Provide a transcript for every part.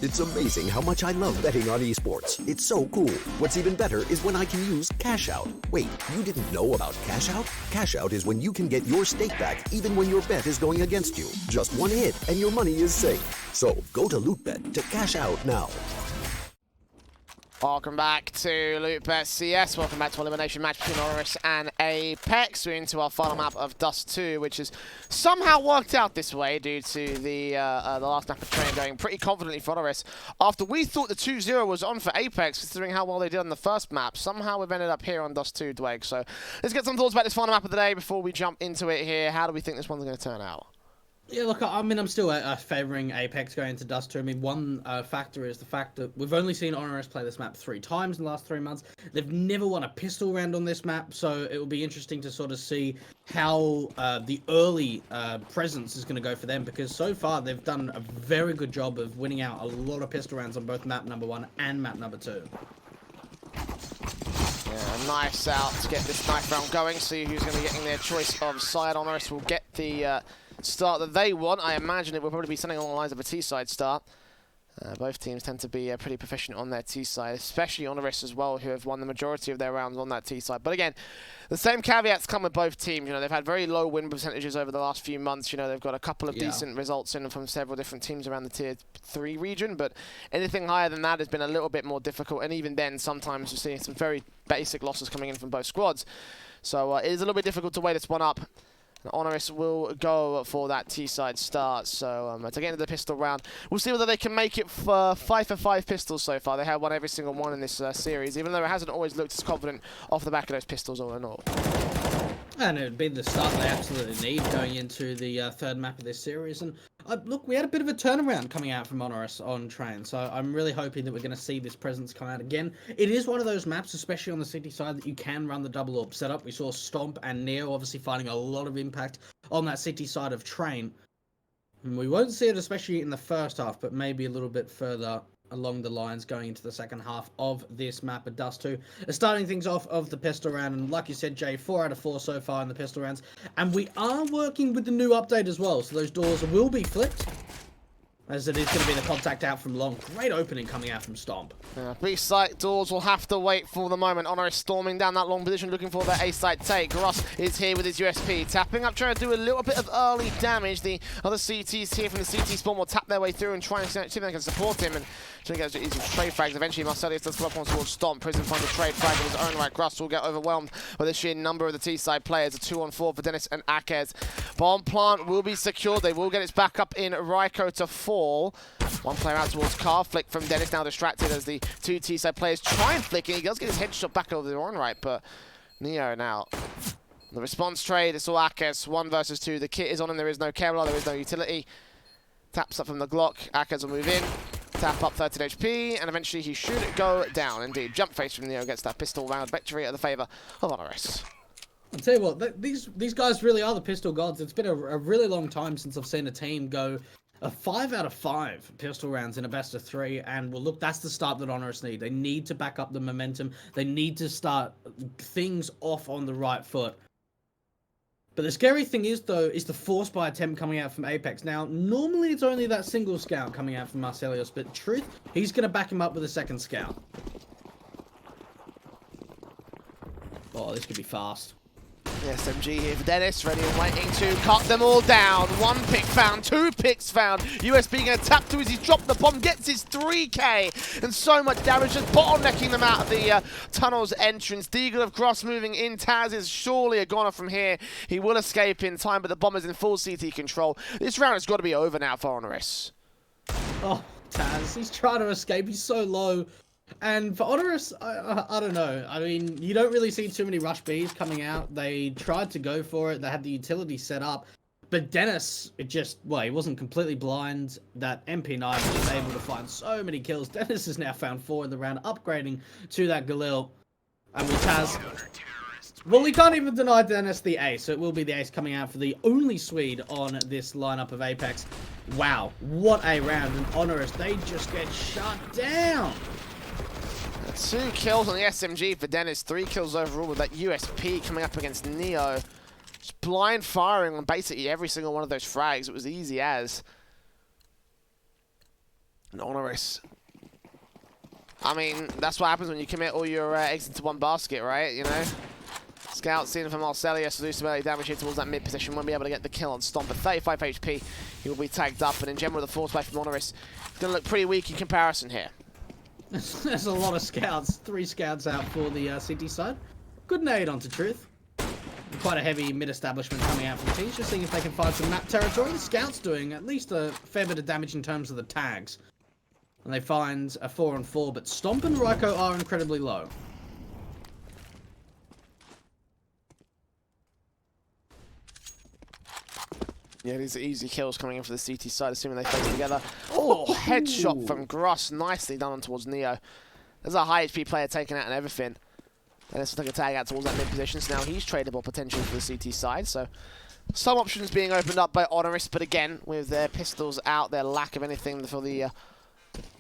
It's amazing how much I love betting on esports. It's so cool. What's even better is when I can use Cash Out. Wait, you didn't know about Cash Out? Cash Out is when you can get your stake back even when your bet is going against you. Just one hit and your money is safe. So go to LOOT.BET to cash out now. Welcome back to LOOT.BET CS. Welcome back to elimination match between HONORIS and Apeks. We're into our final map of Dust 2, which has somehow worked out this way due to the last map of Train going pretty confidently for HONORIS. After we thought the 2-0 was on for Apeks, considering how well they did on the first map, somehow we've ended up here on Dust 2, Dwayne. So let's get some thoughts about this final map of the day before we jump into it here. How do we think this one's going to turn out? Yeah, look, I mean, I'm still favouring Apeks going into Dust 2. I mean, one factor is the fact that we've only seen HONORIS play this map 3 times in the last 3 months. They've never won a pistol round on this map, so it will be interesting to sort of see how the early presence is going to go for them, because so far they've done a very good job of winning out a lot of pistol rounds on both map number 1 and map number 2. Yeah, nice out to get this knife round going. See who's going to be getting their choice of side. HONORIS will get the start that they want. I imagine it will probably be something along the lines of a T-side start. Both teams tend to be pretty proficient on their T-side, especially HONORIS as well, who have won the majority of their rounds on that T-side. But again, the same caveats come with both teams. You know, they've had very low win percentages over the last few months. You know, they've got a couple of decent results in from several different teams around the Tier 3 region, but anything higher than that has been a little bit more difficult. And even then, sometimes you're seeing some very basic losses coming in from both squads. So it is a little bit difficult to weigh this one up. HONORIS will go for that T-side start, so to get into the pistol round, we'll see whether they can make it for 5 for 5 pistols so far. They have won every single one in this series, even though it hasn't always looked as confident off the back of those pistols all in all. And it would be the start they absolutely need going into the third map of this series. And look, we had a bit of a turnaround coming out from HONORIS on Train, so I'm really hoping that we're going to see this presence come out again. It is one of those maps, especially on the city side, that you can run the double AWP setup. We saw Stomp and Neo obviously finding a lot of impact on that city side of Train. And we won't see it especially in the first half, but maybe a little bit further along the lines going into the second half of this map of Dust 2. Starting things off of the pistol round, and like you said, Jay, 4 out of 4 so far in the pistol rounds. And we are working with the new update as well, so those doors will be flipped, as it is going to be the contact out from long. Great opening coming out from Stomp. B-site doors will have to wait for the moment. HONORIS storming down that long position, looking for their A-site take. Gross is here with his USP, tapping up, trying to do a little bit of early damage. The other CTs here from the CT spawn will tap their way through and try and see if they can support him. And trying to get his trade frags. Eventually, Marcelius does pull up on towards Stomp. Prison finds a trade frag of his own right. Gross will get overwhelmed by the sheer number of the T-side players. A 2-on-4 for Dennis and Apeks. Bomb plant will be secured. They will get its back up in Ryko to fall. One player out towards Car. Flick from Dennis, now distracted as the 2 T-side players try and flick, and he does get his headshot back over the on right, but Neo now. The response trade, it's all Apeks, 1 versus 2. The kit is on him, there is no Kevlar, there is no utility. Taps up from the Glock, Apeks will move in. Tap up 13 HP, and eventually he should go down. Indeed, jump face from Neo gets that pistol round victory at the favour of HONORIS. I'll tell you what, these guys really are the pistol gods. It's been a really long time since I've seen a team go a 5 out of 5 pistol rounds in a best of 3, and well, look, that's the start that HONORIS need. They need to back up the momentum. They need to start things off on the right foot. But the scary thing is, though, is the force buy attempt coming out from Apeks. Now, normally it's only that single scout coming out from Marcelius, but truth, he's going to back him up with a second scout. Oh, this could be fast. The SMG here for Dennis, ready and waiting to cut them all down. 1 pick found, 2 picks found. USB going to tap to as he's dropped the bomb, gets his 3k, and so much damage, just bottlenecking them out of the tunnel's entrance. Deagle of Gross moving in. Taz is surely a goner from here. He will escape in time, but the bomb is in full CT control. This round has got to be over now for HONORIS. Oh, Taz, he's trying to escape. He's so low. And for HONORIS, I don't know. I mean, you don't really see too many rush Bs coming out. They tried to go for it. They had the utility set up. But Dennis, he wasn't completely blind. That MP9 was able to find so many kills. Dennis has now found 4 in the round, upgrading to that Galil. And with Taz, well, we can't even deny Dennis the ace. So it will be the ace coming out for the only Swede on this lineup of Apeks. Wow, what a round. And HONORIS, they just get shut down. 2 kills on the SMG for Dennis, 3 kills overall with that USP coming up against Neo. Just blind firing on basically every single one of those frags. It was easy as. And HONORIS. I mean, that's what happens when you commit all your eggs into one basket, right? You know? Scout seen from Marcelius to do some early damage here towards that mid position. Won't be able to get the kill on Stomp. At 35 HP, he will be tagged up. And in general, the force play from HONORIS is going to look pretty weak in comparison here. There's a lot of scouts. 3 scouts out for the CT side. Good nade onto Truth. Quite a heavy mid-establishment coming out from Teams. Just seeing if they can find some map territory. The scouts doing at least a fair bit of damage in terms of the tags. And they find a 4-on-4, but Stomp and Ryko are incredibly low. Yeah, these are easy kills coming in for the CT side, assuming they face together. Oh, headshot from Gross. Nicely done on towards Neo. There's a high HP player taking out and everything. And this will take a tag out towards that mid position, so now he's tradable potentially for the CT side. So some options being opened up by HONORIS, but again, with their pistols out, their lack of anything for the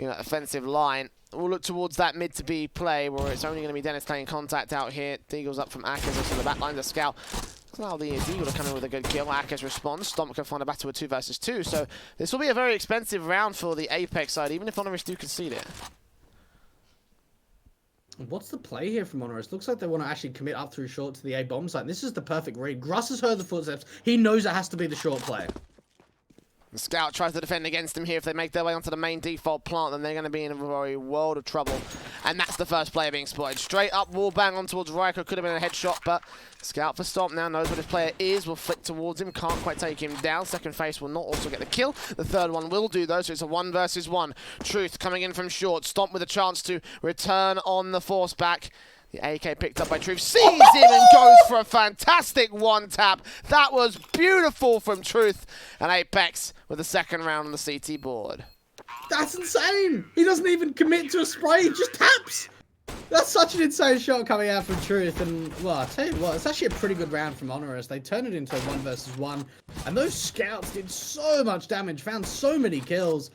offensive line, we'll look towards that mid to B play where it's only going to be Dennis taking contact out here. Deagle's up from Apeks, also the back line, the scout. Now the Deagle to come in with a good kill. Apeks responds. Stomp can find a battle with 2 versus 2. So this will be a very expensive round for the Apeks side, even if HONORIS do concede it. What's the play here from HONORIS? Looks like they want to actually commit up through short to the A bomb site. This is the perfect read. Gruss has heard the footsteps. He knows it has to be the short play. The scout tries to defend against him here. If they make their way onto the main default plant, then they're going to be in a very world of trouble. And that's the first player being spotted. Straight up wall bang on towards Ryko. Could have been a headshot, but scout for Stomp now knows what his player is. Will flick towards him. Can't quite take him down. Second face will not also get the kill. The third one will do, though, so it's a 1 versus 1. Truth coming in from short. Stomp with a chance to return on the force back. The AK picked up by Truth, sees him and goes for a fantastic one-tap. That was beautiful from Truth. And Apeks with the second round on the CT board. That's insane! He doesn't even commit to a spray, he just taps! That's such an insane shot coming out from Truth. And, well, I'll tell you what, it's actually a pretty good round from HONORIS. They turned it into a 1 versus 1. And those scouts did so much damage, found so many kills.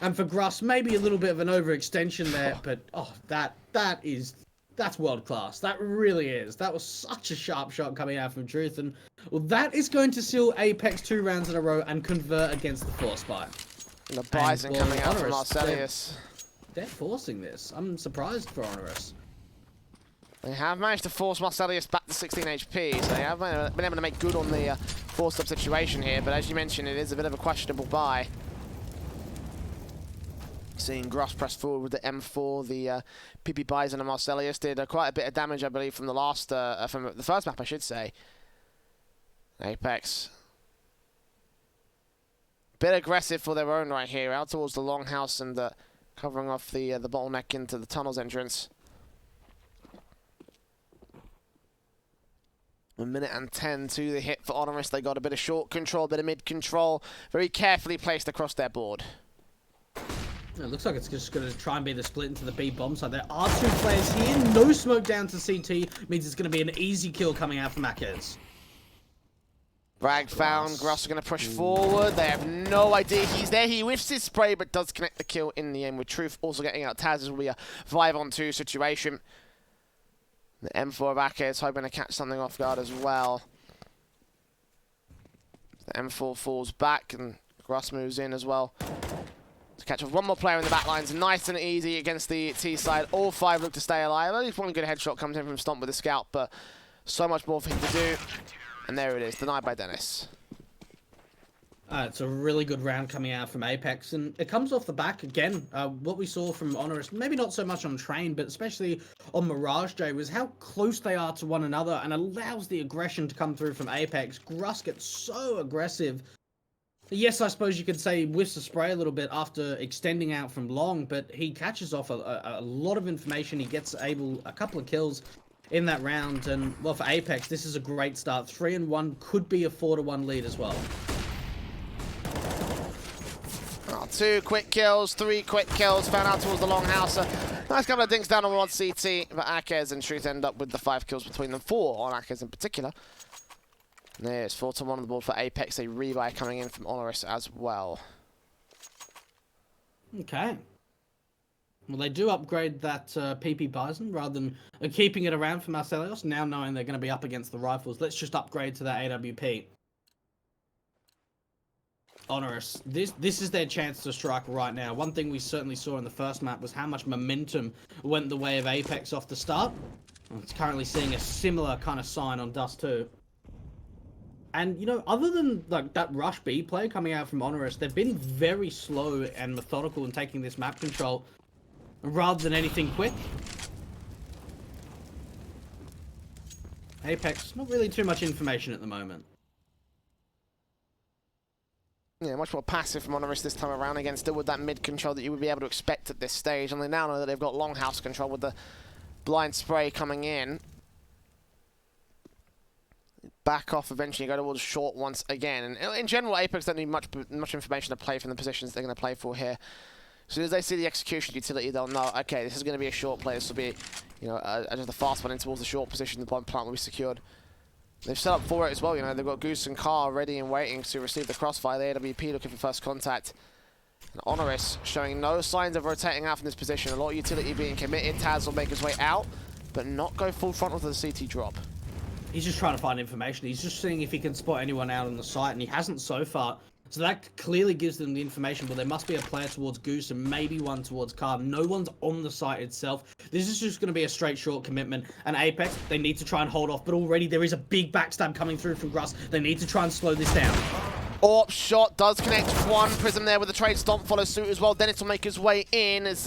And for Gruss, maybe a little bit of an overextension there, but, oh, that's world class. That really is. That was such a sharp shot coming out from Truth. And, well, that is going to seal Apeks 2 rounds in a row and convert against the force spy. And the Bison coming out from Marcelius. They're forcing this. I'm surprised for HONORIS. They have managed to force Marcelius back to 16 HP, so they have been able to make good on the force-up situation here. But as you mentioned, it is a bit of a questionable buy. Seeing Gross press forward with the M4, the PP Bison and Marcelius did quite a bit of damage, I believe, from the from the first map, I should say. Apeks. Bit aggressive for their own right here, out towards the longhouse and covering off the bottleneck into the tunnels entrance. 1 minute and 10 to the hit for HONORIS. They got a bit of short control, a bit of mid control, very carefully placed across their board. It looks like it's just going to try and be the split into the B bomb side. There are 2 players here. No smoke down to CT. Means it's going to be an easy kill coming out from Apeks. Frag found. Gross are going to push forward. They have no idea he's there. He whiffs his spray, but does connect the kill in the end with Truth. Also getting out Taz. This will be a 5-on-2 situation. The M4 of Apeks hoping to catch something off guard as well. The M4 falls back and Gross moves in as well. To catch up 1 more player in the back lines. Nice and easy against the T side. All 5 look to stay alive. At least 1 good headshot comes in from Stomp with the scout, but so much more for him to do. And there it is, denied by Dennis. It's a really good round coming out from Apeks, and it comes off the back again. What we saw from HONORIS, maybe not so much on Train, but especially on Mirage J, was how close they are to one another and allows the aggression to come through from Apeks. Gruss gets so aggressive. Yes, I suppose you could say he whiffs the spray a little bit after extending out from long, but he catches off a lot of information. He gets a couple of kills in that round, and well, for Apeks, this is a great start. 3-1 could be a 4-1 lead as well. 2 quick kills, 3 quick kills, found out towards the longhouse. Nice couple of dinks down on one CT, but Apeks and Truth end up with the 5 kills between them, 4 on Apeks in particular. There's 4-1 on the board for Apeks, a rebuy coming in from HONORIS as well. Okay. Well, they do upgrade that PP Bison rather than keeping it around for Marcelius, now knowing they're going to be up against the rifles. Let's just upgrade to that AWP. HONORIS, this is their chance to strike right now. One thing we certainly saw in the first map was how much momentum went the way of Apeks off the start. It's currently seeing a similar kind of sign on Dust 2. And, you know, other than like that rush B play coming out from HONORIS, they've been very slow and methodical in taking this map control rather than anything quick. Apeks, not really too much information at the moment. Yeah, much more passive from HONORIS this time around, again, still with that mid control that you would be able to expect at this stage. And they now know that they've got longhouse control with the blind spray coming in. Back off eventually, go towards short once again. And in general, Apeks don't need much information to play from the positions they're going to play for here. As soon as they see the execution utility, they'll know, okay, this is going to be a short play. This will be, you know, just a fast one in towards the short position. The bomb plant will be secured. They've set up for it as well, you know. They've got Goose and Carr ready and waiting to receive the crossfire. The AWP looking for first contact. And HONORIS showing no signs of rotating out from this position. A lot of utility being committed. Taz will make his way out, but not go full frontal to the CT drop. He's just trying to find information. He's just seeing if he can spot anyone out on the site, and he hasn't so far. So that clearly gives them the information, but there must be a player towards Goose and maybe one towards Carr. No one's on the site itself. This is just going to be a straight short commitment. And Apeks, they need to try and hold off, but already there is a big backstab coming through from Gruss. They need to try and slow this down. AWP shot does connect one. Prism there with the trade stomp follows suit as well. Dennis will make his way in as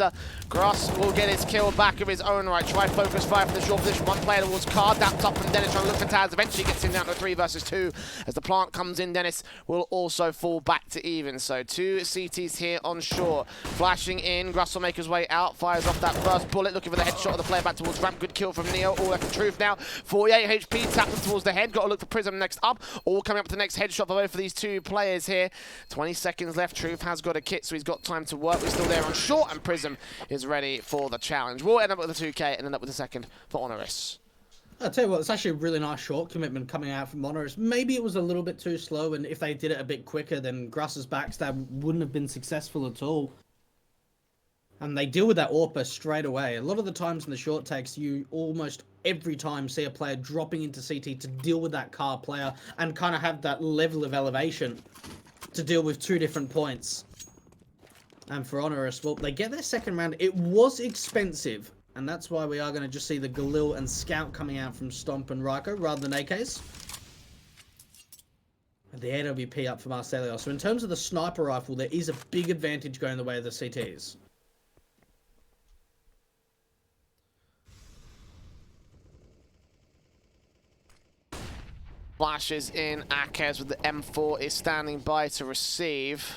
Gruss will get his kill back of his own right. Try focus fire for the short position. One player towards Carr, dapped up from Dennis trying to look for Taz. Eventually gets him down to 3 versus 2. As the plant comes in, Dennis will also fall back to even. So 2 CTs here on short. Flashing in, Gruss will make his way out. Fires off that first bullet, looking for the headshot of the player back towards Ramp. Good kill from Neo. All left for Truth now. 48 HP, tapping towards the head. Got to look for Prism next up. All coming up to the next headshot for both of these 2 players here. 20 seconds left. Truth has got a kit, so he's got time to work. We're still there on short, and Prism is ready for the challenge. We'll end up with a 2K and end up with a second for HONORIS. I'll tell you what, it's actually a really nice short commitment coming out from HONORIS. Maybe it was a little bit too slow, and if they did it a bit quicker, then Gruss's backstab wouldn't have been successful at all. And they deal with that AWP straight away. A lot of the times in the short takes, you almost every time see a player dropping into CT to deal with that Carr player and kind of have that level of elevation to deal with 2 different points. And for HONORIS, well, they get their second round. It was expensive, and that's why we are going to just see the Galil and Scout coming out from Stomp and Ryko rather than AKs. And the AWP up for Marcelio. So in terms of the sniper rifle, there is a big advantage going the way of the CTs. Flashes in, Apeks with the M4 is standing by to receive.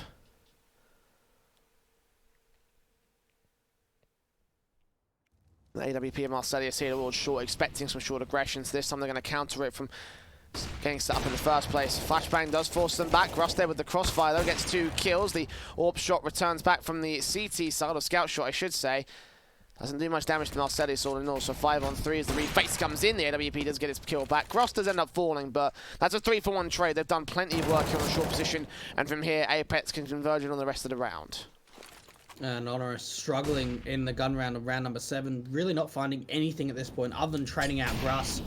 The AWP and Marcelius here towards short, expecting some short aggressions. This time they're going to counter it from getting set up in the first place. Flashbang does force them back. Russ there with the crossfire though, gets 2 kills. The AWP shot returns back from the CT side, or scout shot I should say. Doesn't do much damage to Marcellus all in all, so 5 on 3 as the reface comes in. The AWP does get his kill back. Gross does end up falling, but that's a 3-for-1 trade. They've done plenty of work here on a short position, and from here, Apeks can converge on the rest of the round. And HONORIS struggling in the gun round of round number 7, really not finding anything at this point other than trading out Gruss.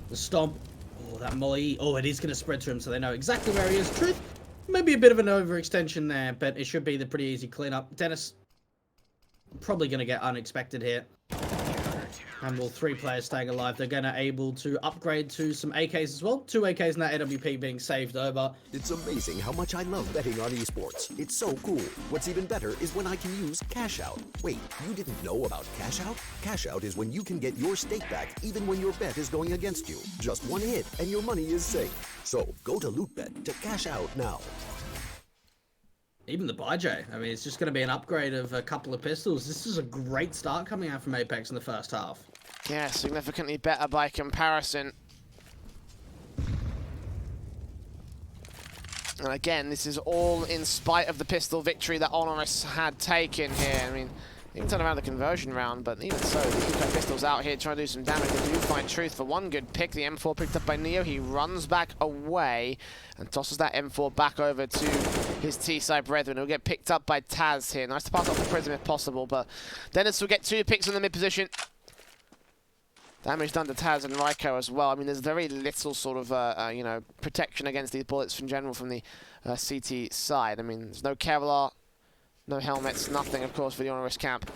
The stomp, oh, that molly, oh, it is going to spread to him, so they know exactly where he is. Truth, maybe a bit of an overextension there, but it should be the pretty easy cleanup. Dennis, probably going to get unexpected here. And will 3 players staying alive. They're going to able to upgrade to some AKs as well. 2 AKs and that AWP being saved over. It's amazing how much I love betting on esports. It's so cool. What's even better is when I can use Cash Out. Wait, you didn't know about Cash Out? Cash Out is when you can get your stake back even when your bet is going against you. Just one hit and your money is safe. So go to LOOT.BET to cash out now. Even the BJ, I mean, it's just going to be an upgrade of a couple of pistols. This is a great start coming out from Apeks in the first half. Yeah, significantly better by comparison. And again, this is all in spite of the pistol victory that HONORIS had taken here. I mean, you can turn around the conversion round, but even so, the Eco Pistol's out here trying to do some damage. They do find Truth for one good pick. The M4 picked up by Neo. He runs back away and tosses that M4 back over to his T-side brethren. He'll get picked up by Taz here. Nice to pass off the Prism if possible, but Dennis will get 2 picks in the mid position. damage done to Taz and Raiko as well. I mean, there's very little sort of, you know, protection against these bullets in general from the CT side. I mean, there's no Kevlar, no helmets, nothing, of course, for the HONORIS camp.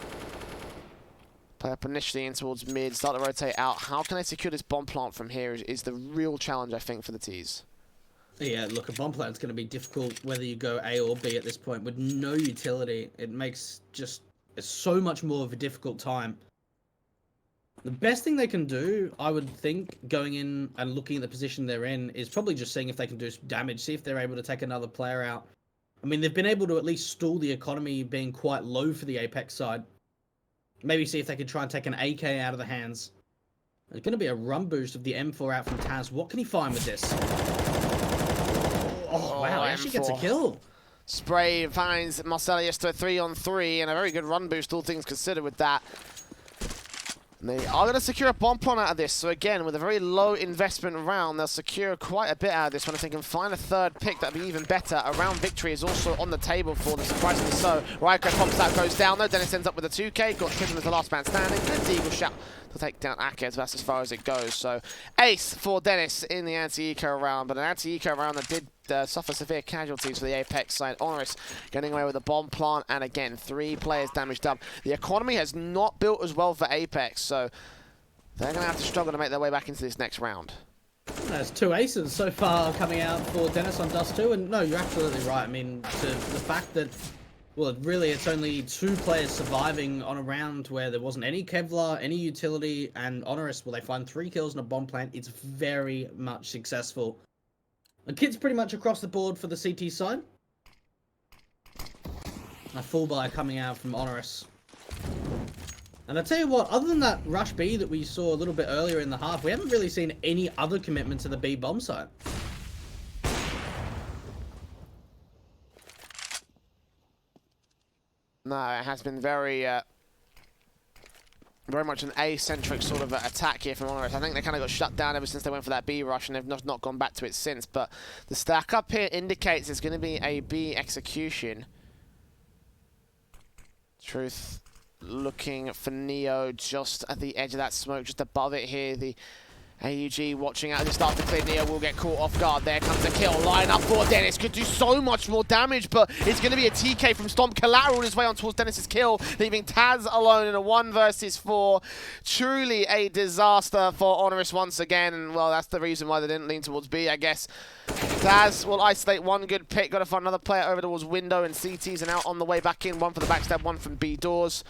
Play up initially in towards mid, start to rotate out. How can they secure this bomb plant from here is the real challenge, I think, for the T's. Yeah, look, a bomb plant's going to be difficult whether you go A or B at this point. With no utility, it makes just so much more of a difficult time. The best thing they can do, I would think, going in and looking at the position they're in, is probably just seeing if they can do some damage, see if they're able to take another player out. I mean, they've been able to at least stall the economy being quite low for the Apeks side. Maybe see if they can try and take an AK out of the hands. There's going to be a run boost of the M4 out from Taz. What can he find with this? Oh, wow, he actually gets a kill. Spray finds Marcelius to a 3-on-3, and a very good run boost, all things considered, with that. And they are going to secure a bomb plant out of this. So again, with a very low investment round, they'll secure quite a bit out of this one. If they can find a third pick, that'd be even better. A round victory is also on the table for them, surprisingly so. Raiko pops out, goes down though. Dennis ends up with a 2K. Got Tristan as the last man standing. Good eagle shot to take down Apeks. That's as far as it goes. So ace for Dennis in the anti-eco round, but an anti-eco round that did suffer severe casualties for the Apeks side. HONORIS getting away with a bomb plant, and again, 3 players damaged up. The economy has not built as well for Apeks, so they're going to have to struggle to make their way back into this next round. There's 2 aces so far coming out for Dennis on Dust 2, and no, you're absolutely right. I mean, the fact that, well, really, it's only 2 players surviving on a round where there wasn't any Kevlar, any utility, and HONORIS, well, they find 3 kills in a bomb plant. It's very much successful. The kid's pretty much across the board for the CT side. A full buy coming out from HONORIS. And I tell you what, other than that rush B that we saw a little bit earlier in the half, we haven't really seen any other commitment to the B bomb site. No, it has been very much an A-centric sort of attack here from HONORIS. I think they kind of got shut down ever since they went for that B rush, and they've not gone back to it since. But the stack up here indicates it's going to be a B execution. Truth looking for Neo just at the edge of that smoke, just above it here. The AUG watching out as it starts to clear. Neo will get caught off guard. There comes the kill. Line up for Dennis. Could do so much more damage, but it's going to be a TK from Stomp. Collateral on his way on towards Dennis's kill, leaving Taz alone in a 1 versus 4. Truly a disaster for HONORIS once again. And, well, that's the reason why they didn't lean towards B, I guess. Taz will isolate 1 good pick. Got to find another player over towards window and CTs, and out on the way back in. 1 for the backstab, 1 from B doors.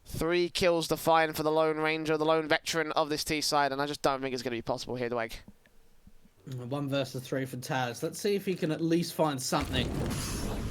3 kills to find for the Lone Ranger, the lone veteran of this T side, and I just don't think it's going to be possible here, Dwayne. 1 versus 3 for Taz. Let's see if he can at least find something.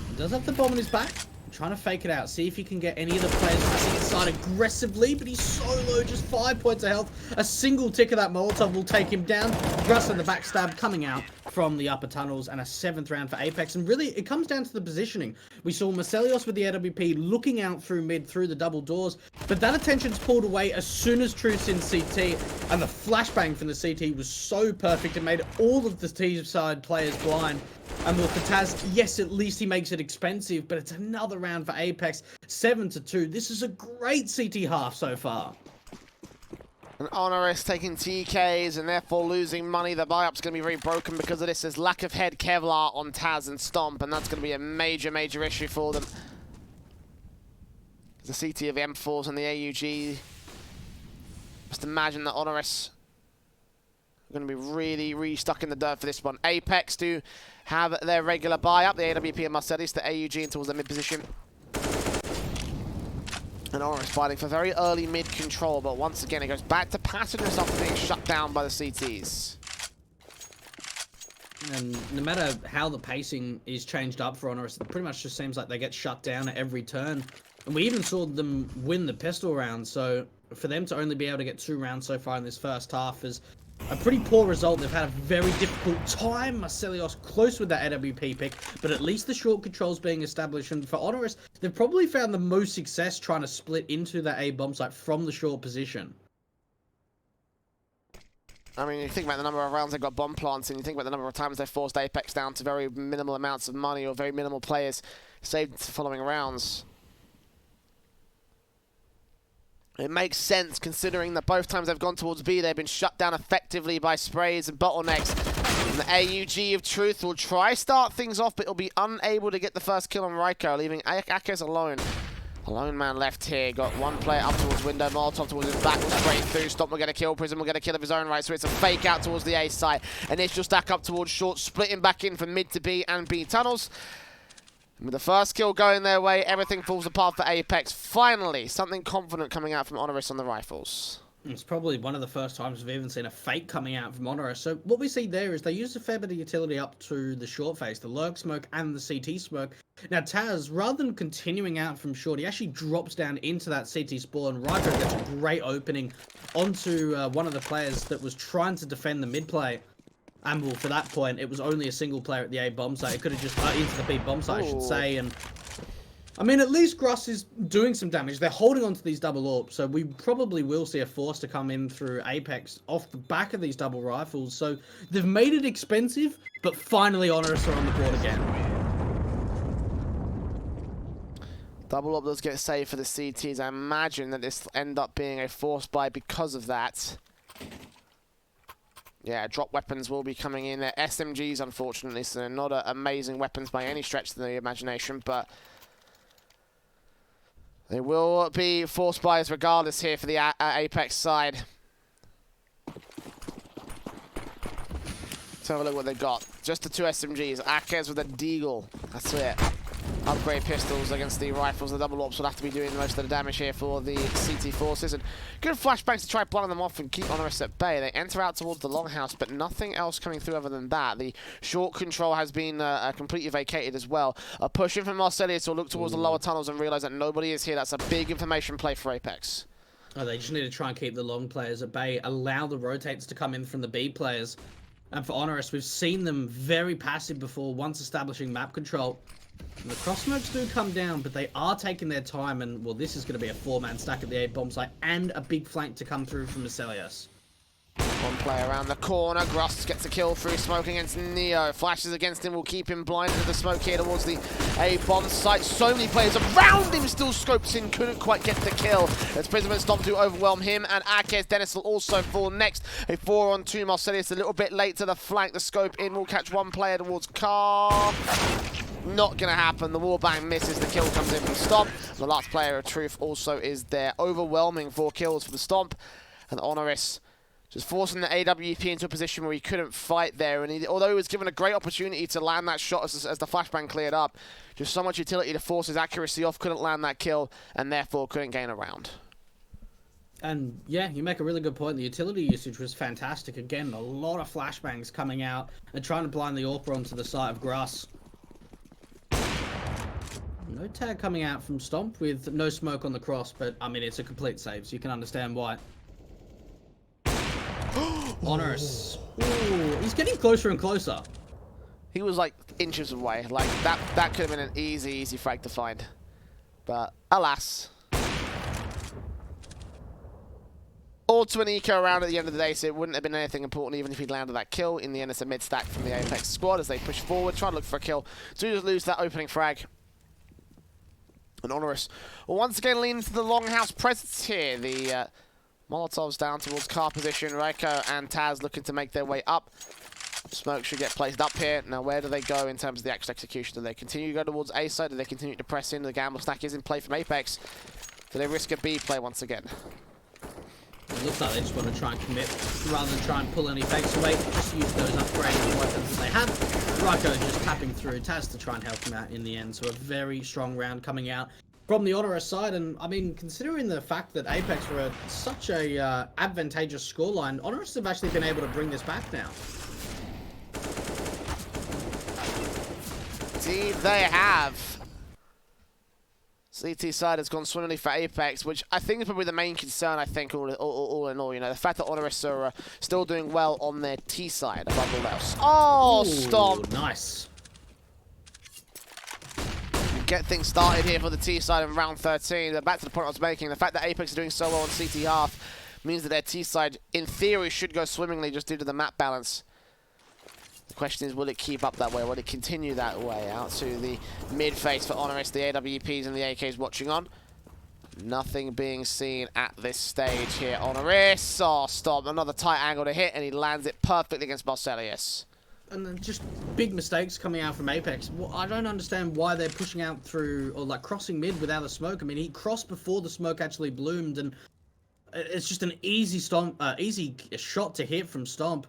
He does have the bomb on his back. Trying to fake it out. See if he can get any of the players rushing inside aggressively, but he's so low, just 5 points of health. A single tick of that Molotov will take him down. Russ and the backstab coming out from the upper tunnels, and a 7th round for Apeks. And really, it comes down to the positioning. We saw Marcelios with the AWP looking out through mid, through the double doors, but that attention's pulled away as soon as Truth's in CT, and the flashbang from the CT was so perfect. It made all of the T side players blind. And with the Taz, yes, at least he makes it expensive, but it's another round for Apeks. 7-2. This is a great CT half so far. And HONORIS taking TKs and therefore losing money. The buy-up's going to be very broken because of this. There's lack of head Kevlar on Taz and Stomp, and that's going to be a major, major issue for them. The CT of M4s and the AUG. Just imagine that HONORIS are going to be really, really stuck in the dirt for this one. Apeks do have their regular buy-up. The AWP and Marcelius, the AUG in towards the mid-position. And HONORIS fighting for very early mid-control, but once again it goes back to passengers after being shut down by the CTs. And no matter how the pacing is changed up for HONORIS, it pretty much just seems like they get shut down at every turn. And we even saw them win the pistol round, so for them to only be able to get 2 rounds so far in this first half is a pretty poor result. They've had a very difficult time. Marcelios close with that AWP pick, but at least the short control's being established. And for HONORIS, they've probably found the most success trying to split into that A bomb site from the short position. I mean, you think about the number of rounds they've got bomb plants, and you think about the number of times they've forced Apeks down to very minimal amounts of money or very minimal players saved following rounds. It makes sense considering that both times they've gone towards B, they've been shut down effectively by sprays and bottlenecks. And the AUG of Truth will try start things off, but it'll be unable to get the first kill on Ryko, leaving Apeks alone. A lone man left here. Got one player up towards window. Molotov towards his back. Will straight through. Stomp will get a kill. Prism will get a kill of his own right. So it's a fake out towards the A side. Initial stack up towards short. Splitting back in from mid to B and B tunnels. With the first kill going their way, everything falls apart for Apeks. Finally, something confident coming out from HONORIS on the rifles. It's probably one of the first times we've even seen a fake coming out from HONORIS. So what we see there is they use a fair bit of utility up to the short face, the lurk smoke and the CT smoke. Now Taz, rather than continuing out from short, he actually drops down into that CT spawn. Ryko gets a great opening onto one of the players that was trying to defend the mid play. And well, for that point, it was only a single player at the A bomb site. It could have just into the B bomb site, I should say. And I mean, at least Gruss is doing some damage. They're holding on to these double AWP, so we probably will see a force to come in through Apeks off the back of these double rifles. So they've made it expensive, but finally HONORIS are on the board again. Double AWP does get saved for the CTs. I imagine that this will end up being a force buy because of that. Yeah, drop weapons will be coming in. They're SMGs, unfortunately, so they're not amazing weapons by any stretch of the imagination, but they will be force buys regardless here for the Apeks side. Let's have a look what they got. Just the two SMGs. Akez with a Deagle. That's it. Upgrade pistols against the rifles. The double AWPs will have to be doing most of the damage here for the CT forces. And good flashbangs to try blinding them off and keep HONORIS at bay. They enter out towards the longhouse, but nothing else coming through other than that. The short control has been completely vacated as well. A push in from Marcelius will look towards the lower tunnels and realise that nobody is here. That's a big information play for Apeks. Oh, they just need to try and keep the long players at bay, allow the rotates to come in from the B players. And for HONORIS, we've seen them very passive before once establishing map control. And the cross smokes do come down, but they are taking their time, and well, this is going to be a four-man stack at the A bomb site and a big flank to come through from Marcelius. One player around the corner. Gruss gets a kill through smoke against Neo. Flashes against him will keep him blinded to the smoke here towards the A bomb site. So many players around him, still scopes in, couldn't quite get the kill. As Prism and Stomp to overwhelm him, and Akez Dennis will also fall next. A 4-on-2. Marcelius a little bit late to the flank. The scope in will catch one player towards Car. Not going to happen. The wallbang misses. The kill comes in from Stomp. The last player of Truth also is there. Overwhelming 4 kills for the Stomp. And HONORIS just forcing the AWP into a position where he couldn't fight there. And although he was given a great opportunity to land that shot as the flashbang cleared up, just so much utility to force his accuracy off, couldn't land that kill, and therefore couldn't gain a round. And yeah, you make a really good point. The utility usage was fantastic. Again, a lot of flashbangs coming out and trying to blind the AWP onto the side of Gruss. No tag coming out from Stomp with no smoke on the cross, but I mean, it's a complete save, so you can understand why. HONORIS. Ooh, he's getting closer and closer. He was like inches away. Like that could have been an easy frag to find. But alas. All to an eco round at the end of the day, so it wouldn't have been anything important even if he'd landed that kill. In the end, it's a mid-stack from the Apeks squad as they push forward, try to look for a kill. Do just lose that opening frag. And HONORIS will once again lean into the longhouse presence here. The Molotovs down towards car position. Ryko and Taz looking to make their way up. Smoke should get placed up here. Now, where do they go in terms of the actual execution? Do they continue to go towards A side? Do they continue to press in? The gamble stack is in play from Apeks. Do they risk a B play once again? It looks like they just want to try and commit rather than try and pull any fakes away. Just use those upgraded weapons that they have. Ryko just tapping through Taz to try and help him out in the end. So a very strong round coming out from the HONORIS side. And I mean, considering the fact that Apeks were at such a advantageous scoreline, HONORIS have actually been able to bring this back now. Indeed, they have. CT side has gone swimmingly for Apeks, which I think is probably the main concern, I think, all in all. You know, the fact that HONORIS are still doing well on their T side above all else. Oh, ooh, Stomp! Nice. Get things started here for the T side in round 13. They're back to the point I was making. The fact that Apeks are doing so well on CT half means that their T side, in theory, should go swimmingly just due to the map balance. The question is, will it keep up that way? Will it continue that way? Out to the mid face for HONORIS, the AWPs and the AKs watching on. Nothing being seen at this stage here. HONORIS, oh, stop. Another tight angle to hit, and he lands it perfectly against Marcelius. And then just big mistakes coming out from Apeks. Well, I don't understand why they're pushing out through, or like crossing mid without a smoke. I mean, he crossed before the smoke actually bloomed, and it's just an easy easy shot to hit from Stomp.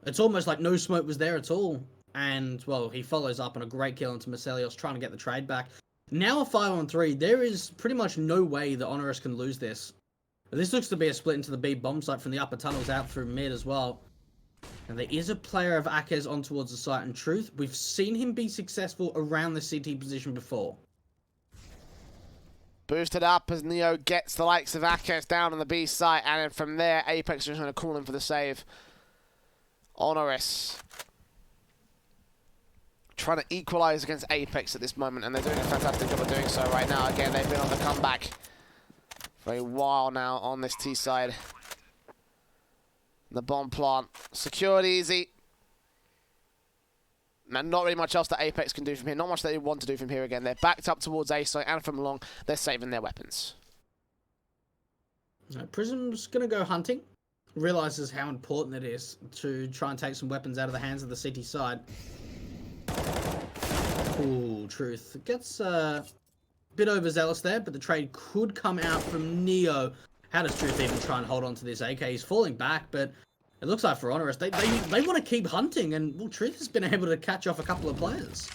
It's almost like no smoke was there at all. And, well, he follows up on a great kill into Marcelius, trying to get the trade back. Now a 5-on-3, there is pretty much no way that HONORIS can lose this. This looks to be a split into the B bomb site from the upper tunnels out through mid as well. And there is a player of Apeks on towards the site. In truth, we've seen him be successful around the CT position before. Boosted up as Neo gets the likes of Apeks down on the B site, and then from there, Apeks is going to call him for the save. HONORIS trying to equalize against Apeks at this moment, and they're doing a fantastic job of doing so right now. Again, they've been on the comeback for a while now on this T side. The bomb plant secured easy. And not really much else that Apeks can do from here. Not much that they want to do from here again. They're backed up towards A site, and from long, they're saving their weapons. Prism's going to go hunting. Realizes how important it is to try and take some weapons out of the hands of the CT side. Ooh, truth. Gets a bit overzealous there, but the trade could come out from Neo. How does Truth even try and hold on to this AK? He's falling back, but it looks like for HONORIS, they want to keep hunting, and well, Truth has been able to catch off a couple of players.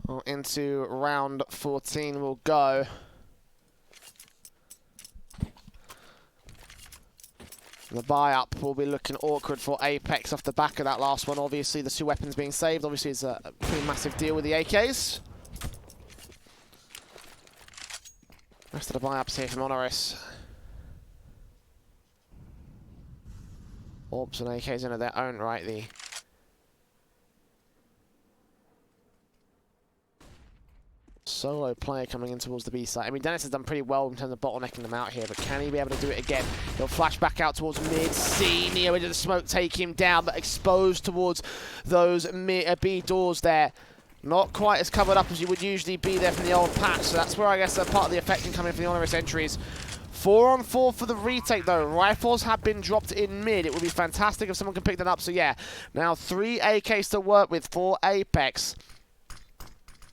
Well, into round 14 we'll go. The buy-up will be looking awkward for Apeks off the back of that last one. Obviously, the two weapons being saved. Obviously, it's a pretty massive deal with the AKs. Rest of the buy-ups here from HONORIS. Orbs and AKs in their own right. The solo player coming in towards the B side. I mean, Dennis has done pretty well in terms of bottlenecking them out here, but can he be able to do it again? He'll flash back out towards mid. C, Neo into the smoke, take him down, but exposed towards those B doors there. Not quite as covered up as you would usually be there from the old patch, so that's where I guess part of the effect can come in for the HONORIS entries. 4-on-4 for the retake, though. Rifles have been dropped in mid. It would be fantastic if someone can pick that up, so yeah. Now 3 AKs to work with for Apeks.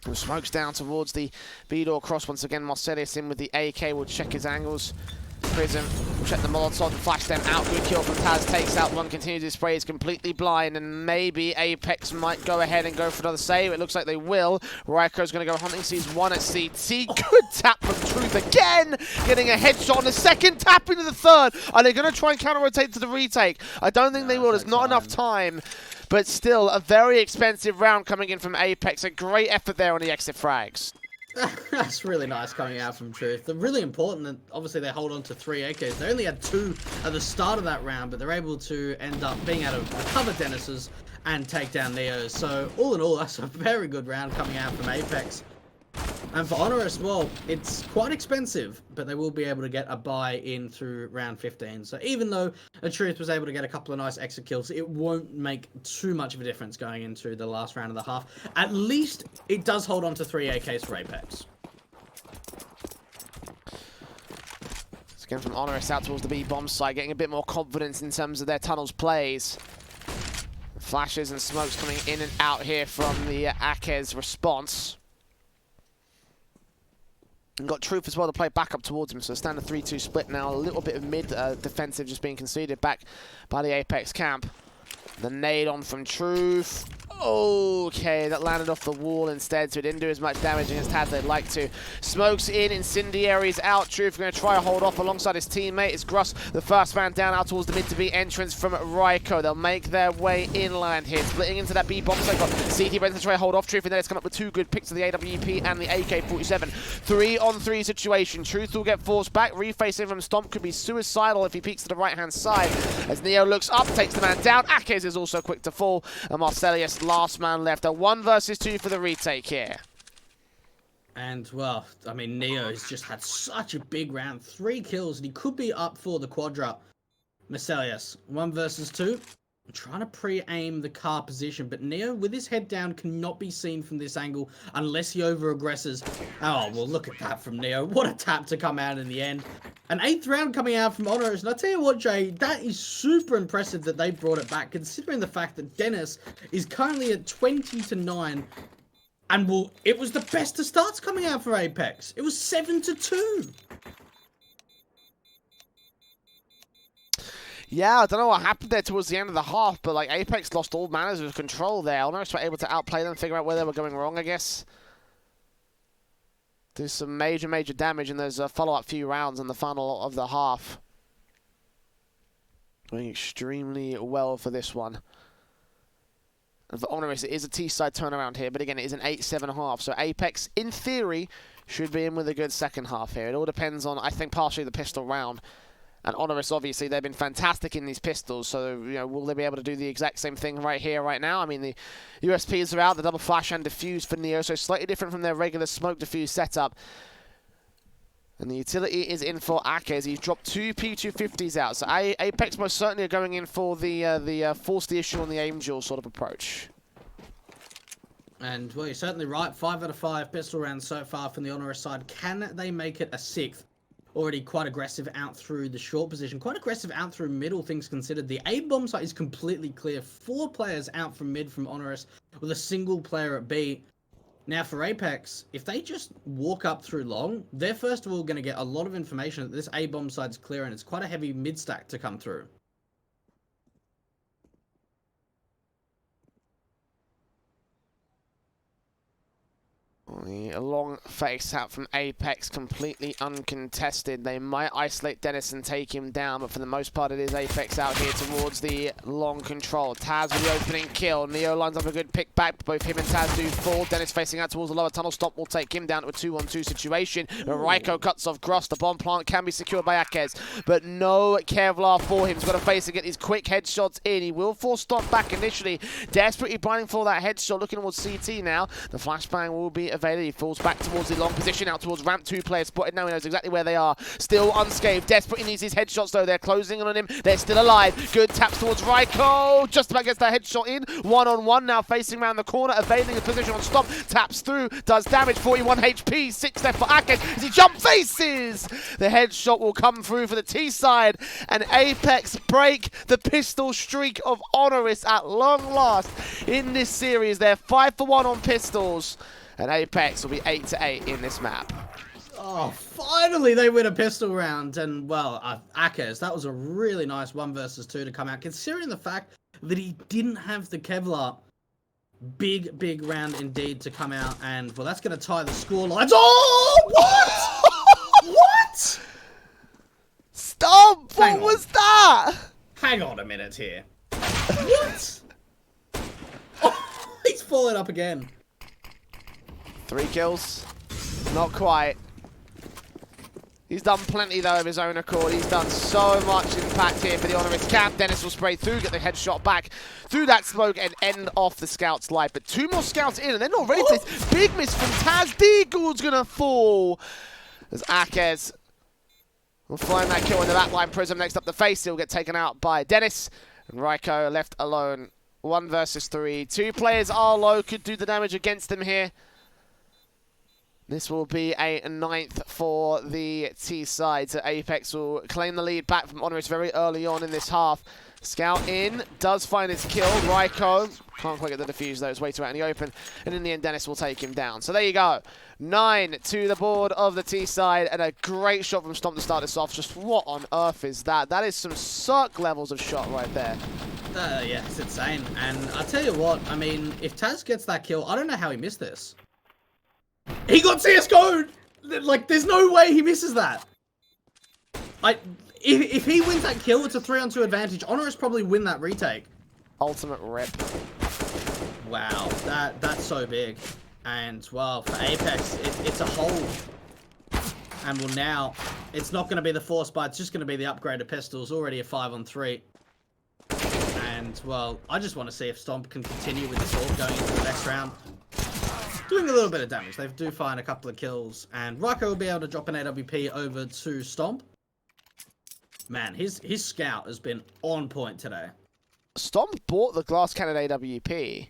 Who smokes down towards the B-door cross once again. Marcelius in with the AK will check his angles. Prism will check the Molotov and flash them out. Good kill from Taz, takes out one, continues his spray, is completely blind, and maybe Apeks might go ahead and go for another save. It looks like they will. Raiko's going to go hunting, sees one at CT. Good tap from Truth again, getting a headshot on the second, tap into the third. Are they going to try and counter-rotate to the retake? I don't think they will. There's not enough time. But still, a very expensive round coming in from Apeks. A great effort there on the exit frags. That's really nice coming out from Truth. They're really important that obviously they hold on to 3 AKs. They only had 2 at the start of that round, but they're able to end up being able to recover Dennis's and take down Neo's. So all in all, that's a very good round coming out from Apeks. And for HONORIS, well, it's quite expensive, but they will be able to get a buy in through round 15. So even though Truth was able to get a couple of nice exit kills, it won't make too much of a difference going into the last round of the half. At least it does hold on to 3 AKs for Apeks. So again from HONORIS out towards the B-bomb side, getting a bit more confidence in terms of their tunnels plays. Flashes and smokes coming in and out here from the Apeks response. And got Truth as well to play back up towards him, so a standard 3-2 split now. A little bit of mid defensive just being conceded back by the Apeks camp. The nade on from Truth. Okay, that landed off the wall instead, so it didn't do as much damage against Taz as they'd like to. Smokes in, incendiaries out. Truth going to try to hold off alongside his teammate. It's Gruss, the first man down out towards the mid-to-B entrance from Raiko. They'll make their way inland here, splitting into that B-bomb. So got CT Benson to try to hold off Truth, and then it's come up with 2 good picks of the AWP and the AK-47. 3-on-3 situation. Truth will get forced back. Refacing from Stomp could be suicidal if he peeks to the right-hand side. As Neo looks up, takes the man down. Apeks is also quick to fall, and Marcelius last man left. A 1 versus 2 for the retake here. And, well, I mean, Neo's just had such a big round. 3 kills, and he could be up for the quadra. Mercelius, 1 versus 2. Trying to pre-aim the car position, but Neo, with his head down, cannot be seen from this angle unless he over-aggresses. Oh, well, look at that from Neo. What a tap to come out in the end. An 8th round coming out from HONORIS, and I tell you what, Jay, that is super impressive that they brought it back, considering the fact that Dennis is currently at 20-9, and, well, it was the best of starts coming out for Apeks. It was 7-2. Yeah, I don't know what happened there towards the end of the half, but like Apeks lost all manners of control there. HONORIS were able to outplay them, figure out where they were going wrong, I guess. Do some major damage, and there's a follow-up few rounds in the final of the half. Going extremely well for this one. And for HONORIS, it is a T-side turnaround here, but again, it is an 8-7 half. So Apeks, in theory, should be in with a good second half here. It all depends on, I think, partially the pistol round. And HONORIS, obviously, they've been fantastic in these pistols, so, you know, will they be able to do the exact same thing right here, right now? I mean, the USPs are out, the double flash and diffuse for Neo, so slightly different from their regular smoke diffuse setup. And the utility is in for Apeks. He's dropped 2 P250s out, so Apeks most certainly are going in for the force the issue on the aim duel sort of approach. And, well, you're certainly right. 5 out of 5 pistol rounds so far from the HONORIS side. Can they make it a 6th? Already quite aggressive out through the short position. Quite aggressive out through middle, things considered. The A-bomb site is completely clear. 4 players out from mid from HONORIS with a single player at B. Now for Apeks, if they just walk up through long, they're first of all going to get a lot of information that this A-bomb site's clear, and it's quite a heavy mid-stack to come through. A long face out from Apeks, completely uncontested. They might isolate Dennis and take him down, but for the most part it is Apeks out here towards the long control. Taz with the opening kill. Neo lines up a good pick back. Both him and Taz do fall. Dennis facing out towards the lower tunnel. Stomp will take him down to a 2-on-2 situation. Raiko cuts off Gross. The bomb plant can be secured by Apeks, but no Kevlar for him. He's got to face and get these quick headshots in. He will force Stomp back initially. Desperately binding for that headshot. Looking towards CT now. The flashbang will be available. He falls back towards the long position, out towards ramp. 2 players spotted now. He knows exactly where they are. Still unscathed. Desperately needs his headshots though. They're closing on him. They're still alive. Good taps towards Raiko. Just about gets that headshot in. 1-on-1 now, facing around the corner, evading the position on Stomp. Taps through, does damage. 41 HP. 6 left for Apeks as he jump faces. The headshot will come through for the T side, and Apeks break the pistol streak of HONORIS at long last in this series. They're 5 for 1 on pistols. And Apeks will be 8-8 in this map. Oh, finally they win a pistol round. And, well, Apeks, that was a really nice 1 versus 2 to come out. Considering the fact that he didn't have the Kevlar. Big round indeed to come out. And, well, that's going to tie the score lines. Oh, what? What? Stop! What was that? Hang on a minute here. What? Oh, he's falling up again. 3 kills. Not quite. He's done plenty, though, of his own accord. He's done so much impact here for the HONORIS camp. Dennis will spray through, get the headshot back through that smoke, and end off the scout's life. But 2 more scouts in, and they're not ready for this. Big miss from Taz. Deagle's going to fall. As Apeks will find that kill in the backline. Prism next up the face. He'll get taken out by Dennis. And Raiko left alone. 1 versus 3. 2 players are low. Could do the damage against them here. This will be a 9th for the T side. So Apeks will claim the lead back from HONORIS very early on in this half. Scout in, does find his kill. Raiko can't quite get the defuse though, it's way too out in the open. And in the end, Dennis will take him down. So there you go. 9 to the board of the T side, and a great shot from Stomp to start this off. Just what on earth is that? That is some suck levels of shot right there. Yeah, it's insane. And I'll tell you what, I mean, if Taz gets that kill, I don't know how he missed this. He got CSGO'd! Like, there's no way he misses that. If he wins that kill, it's a 3-on-2 advantage. HONORIS probably win that retake. Ultimate rip. Wow, that's so big. And, well, for Apeks, it's a hold. And, well, now, it's not going to be the force buy, it's just going to be the upgraded pistols. Already a 5-on-3. And, well, I just want to see if Stomp can continue with this ult going into the next round. doing a little bit of damage. They do find a couple of kills, and Ryko will be able to drop an AWP over to Stomp. Man, his scout has been on point today. Stomp bought the glass cannon AWP.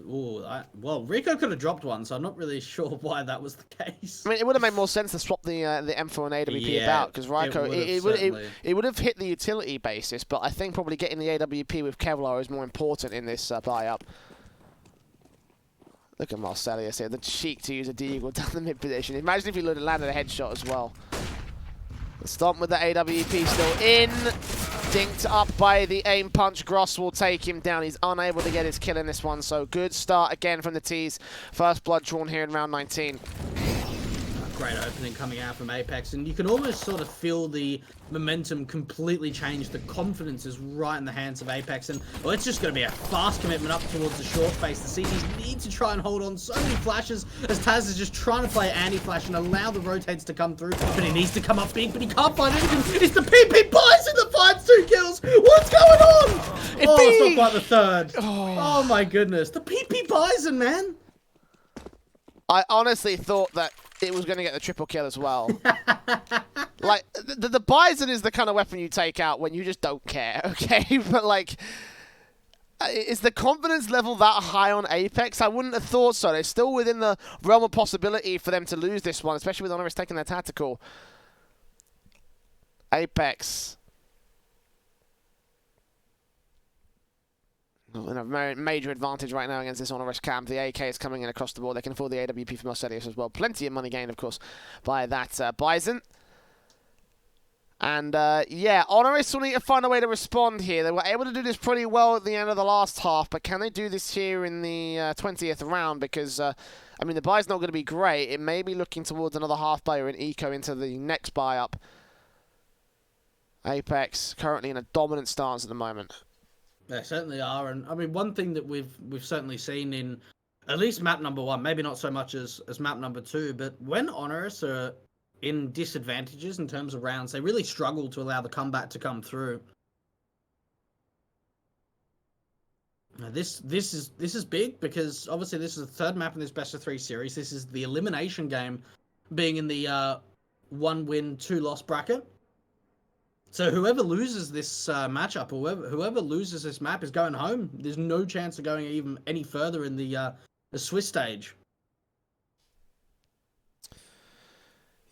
Ooh, well, Rico could have dropped one, so I'm not really sure why that was the case. I mean, it would have made more sense to swap the M4 and AWP about, because Ryko, it would have hit the utility basis, but I think probably getting the AWP with Kevlar is more important in this buy-up. Look at Marcelius here, the cheek to use a deagle down the mid position. Imagine if he landed a headshot as well. The Stomp with the AWP still in. Dinked up by the aim punch. Gross will take him down. He's unable to get his kill in this one, so good start again from the T's. First blood drawn here in round 19. Great opening coming out from Apeks, and you can almost sort of feel the momentum completely change. The confidence is right in the hands of Apeks, and well, it's just going to be a fast commitment up towards the short face. The CTs need to try and hold on. So many flashes as Taz is just trying to play anti-flash and allow the rotates to come through, but he needs to come up big, but he can't find anything. It's the PP Bison that finds 2 kills. What's going on? It's not quite the third. Oh my goodness. The PP Bison, man. I honestly thought that it was going to get the triple kill as well. Like, the Bison is the kind of weapon you take out when you just don't care, okay? But, like, is the confidence level that high on Apeks? I wouldn't have thought so. They're still within the realm of possibility for them to lose this one, especially with HONORIS taking their tactical. Apeks. In a major advantage right now against this HONORIS camp. The AK is coming in across the board. They can afford the AWP from Marcelius as well. Plenty of money gained, of course, by that Bison. And, yeah, HONORIS will need to find a way to respond here. They were able to do this pretty well at the end of the last half, but can they do this here in the 20th round? Because, I mean, the buy's not going to be great. It may be looking towards another half buy or an eco into the next buy-up. Apeks currently in a dominant stance at the moment. They certainly are, and I mean, one thing that we've certainly seen in at least map number 1, maybe not so much as map number 2, but when HONORIS are in disadvantages in terms of rounds, they really struggle to allow the comeback to come through. Now this is big, because obviously this is the third map in this best of 3 series. This is the elimination game, being in the 1-win, 2-loss bracket. So whoever loses this matchup, or whoever loses this map, is going home. There's no chance of going even any further in the Swiss stage.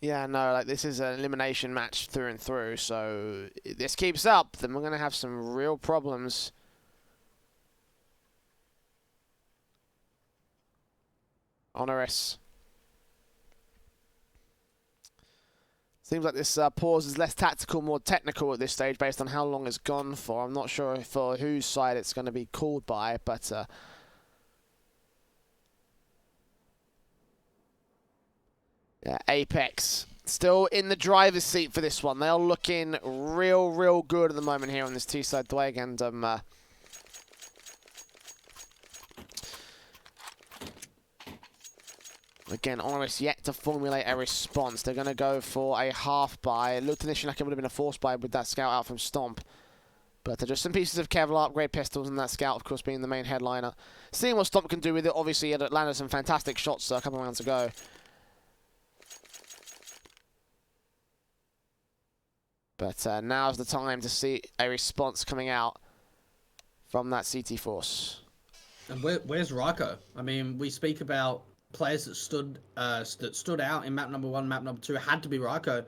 Yeah, no, like, this is an elimination match through and through. So if this keeps up, then we're going to have some real problems. HONORIS. Seems like this pause is less tactical, more technical at this stage based on how long it's gone for. I'm not sure for whose side it's going to be called by, but yeah, Apeks still in the driver's seat for this one. They are looking real good at the moment here on this T-side Dwag, and again, HONORIS yet to formulate a response. They're going to go for a half buy. Looked initially like it would have been a force buy with that scout out from Stomp. But just some pieces of Kevlar, upgrade pistols, and that scout, of course, being the main headliner. Seeing what Stomp can do with it. Obviously, it landed some fantastic shots a couple of rounds ago. But now's the time to see a response coming out from that CT force. And where's Ryko? I mean, we speak about players that stood out in map number 1, map number 2 had to be Ryko.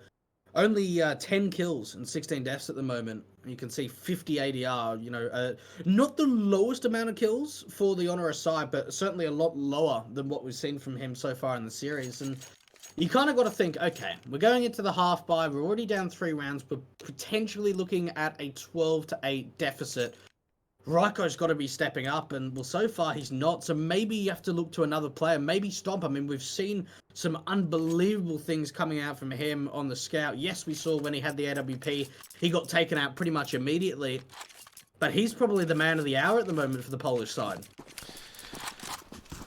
Only 10 kills and 16 deaths at the moment. You can see 50 ADR, you know, not the lowest amount of kills for the HONORIS side, but certainly a lot lower than what we've seen from him so far in the series. And you kind of got to think, okay, we're going into the half buy, we're already down 3 rounds, we're potentially looking at a 12-8 deficit. Ryko's got to be stepping up, and well, so far he's not, so maybe you have to look to another player, maybe Stomp. I mean, we've seen some unbelievable things coming out from him on the scout. Yes, we saw when he had the AWP, he got taken out pretty much immediately, but he's probably the man of the hour at the moment for the Polish side.